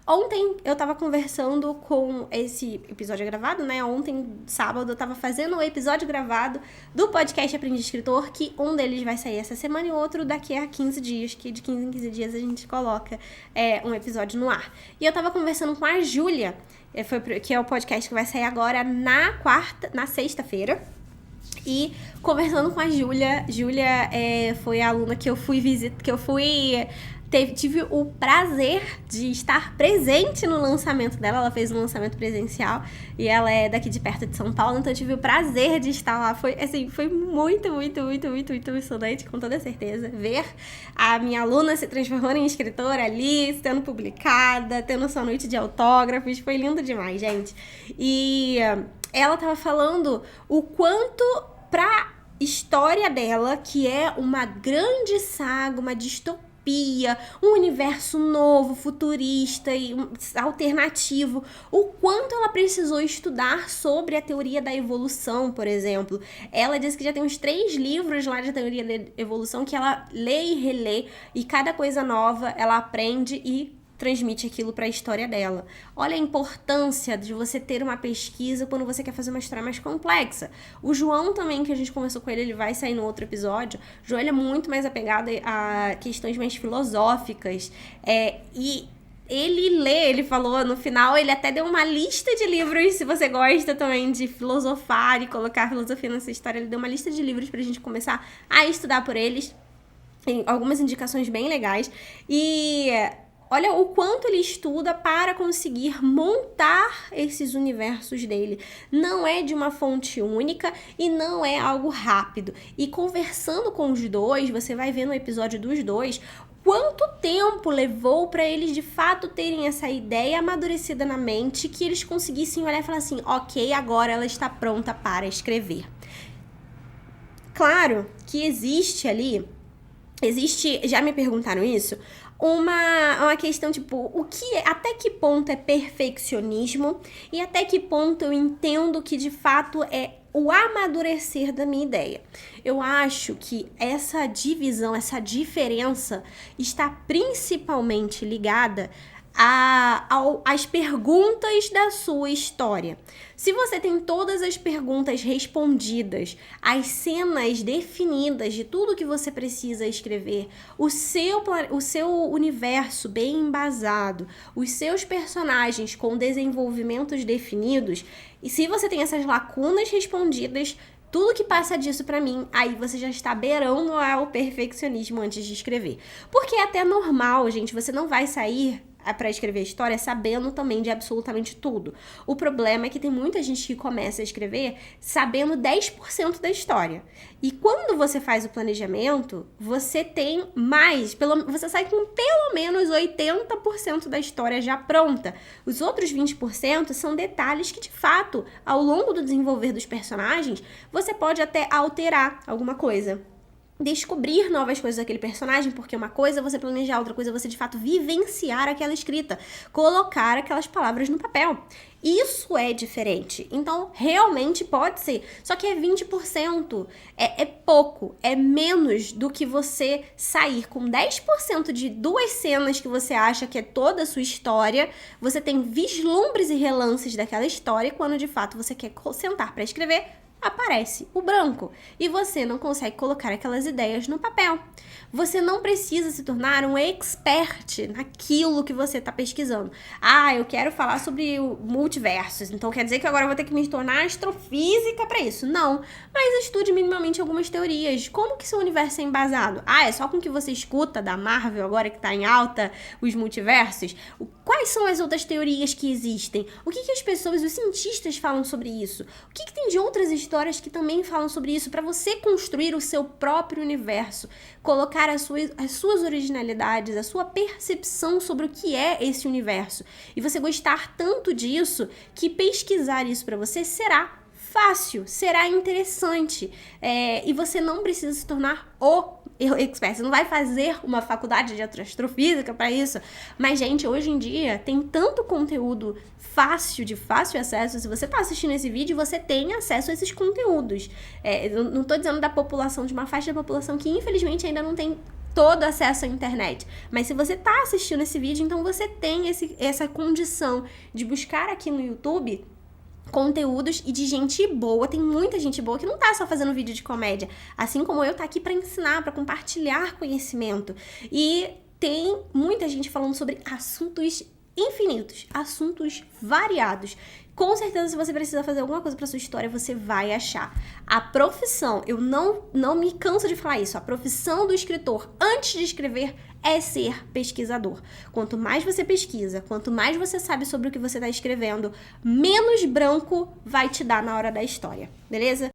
Ontem eu tava conversando com esse episódio gravado, né? Ontem, sábado, eu tava fazendo o episódio gravado do podcast Aprendi Escritor, que um deles vai sair essa semana e o outro daqui a 15 dias, que de 15 em 15 dias a gente coloca um episódio no ar. E eu tava conversando com a Júlia, que é o podcast que vai sair agora na sexta-feira. E conversando com a Júlia, foi a aluna que eu fui tive o prazer de estar presente no lançamento dela. Ela fez um lançamento presencial e ela é daqui de perto de São Paulo, então eu tive o prazer de estar lá. Foi muito emocionante, com toda certeza, ver a minha aluna se transformando em escritora ali, sendo publicada, tendo sua noite de autógrafos. Foi lindo demais, gente. E ela tava falando o quanto pra história dela, que é uma grande saga, uma distopia, um universo novo, futurista e alternativo, o quanto ela precisou estudar sobre a teoria da evolução, por exemplo. Ela disse que já tem uns 3 livros lá de teoria da evolução que ela lê e relê, e cada coisa nova ela aprende e transmite aquilo para a história dela. Olha a importância de você ter uma pesquisa quando você quer fazer uma história mais complexa. O João também, que a gente conversou com ele vai sair no outro episódio. O João, ele é muito mais apegado a questões mais filosóficas. E ele falou no final, ele até deu uma lista de livros, se você gosta também de filosofar e colocar filosofia nessa história, ele deu uma lista de livros pra gente começar a estudar por eles. Tem algumas indicações bem legais. E olha o quanto ele estuda para conseguir montar esses universos dele. Não é de uma fonte única e não é algo rápido. E conversando com os dois, você vai ver no episódio dos dois quanto tempo levou para eles de fato terem essa ideia amadurecida na mente, que eles conseguissem olhar e falar assim, ok, agora ela está pronta para escrever. Claro que existe, já me perguntaram isso, uma questão tipo, até que ponto é perfeccionismo e até que ponto eu entendo que de fato é o amadurecer da minha ideia. Eu acho que essa divisão, essa diferença está principalmente ligada às perguntas da sua história. Se você tem todas as perguntas respondidas, as cenas definidas de tudo que você precisa escrever, o seu universo bem embasado, os seus personagens com desenvolvimentos definidos, e se você tem essas lacunas respondidas, tudo que passa disso pra mim, aí você já está beirando ao perfeccionismo antes de escrever. Porque é até normal, gente, você não vai sair para escrever história sabendo também de absolutamente tudo. O problema é que tem muita gente que começa a escrever sabendo 10% da história. E quando você faz o planejamento, você tem você sai com pelo menos 80% da história já pronta. Os outros 20% são detalhes que, de fato, ao longo do desenvolver dos personagens, você pode até alterar alguma coisa. Descobrir novas coisas daquele personagem, porque uma coisa é você planejar, outra coisa é você de fato vivenciar aquela escrita, colocar aquelas palavras no papel. Isso é diferente. Então, realmente pode ser. Só que é 20%. É pouco. É menos do que você sair com 10% de 2 cenas que você acha que é toda a sua história. Você tem vislumbres e relances daquela história, e quando de fato você quer sentar para escrever, aparece o branco e você não consegue colocar aquelas ideias no papel. Você não precisa se tornar um expert naquilo que você está pesquisando. Eu quero falar sobre multiversos, então quer dizer que agora eu vou ter que me tornar astrofísica para isso? Não, mas estude minimamente algumas teorias. Como que seu universo é embasado? É só com o que você escuta da Marvel agora que está em alta, os multiversos? Quais são as outras teorias que existem? O que as pessoas, os cientistas falam sobre isso? O que tem de outras histórias que também falam sobre isso, para você construir o seu próprio universo, colocar as suas originalidades, a sua percepção sobre o que é esse universo, e você gostar tanto disso que pesquisar isso para você será fácil, será interessante, e você não precisa se tornar o expert, você não vai fazer uma faculdade de astrofísica para isso. Mas, gente, hoje em dia tem tanto conteúdo de fácil acesso. Se você tá assistindo esse vídeo, você tem acesso a esses conteúdos. Não tô dizendo da população, de uma faixa da população que infelizmente ainda não tem todo acesso à internet. Mas se você tá assistindo esse vídeo, então você tem essa condição de buscar aqui no YouTube conteúdos e de gente boa. Tem muita gente boa que não tá só fazendo vídeo de comédia, assim como eu, tá aqui para ensinar, para compartilhar conhecimento. E tem muita gente falando sobre assuntos infinitos, assuntos variados. Com certeza, se você precisa fazer alguma coisa para sua história, você vai achar. A profissão, eu não me canso de falar isso, a profissão do escritor, antes de escrever, é ser pesquisador. Quanto mais você pesquisa, quanto mais você sabe sobre o que você está escrevendo, menos branco vai te dar na hora da história, beleza?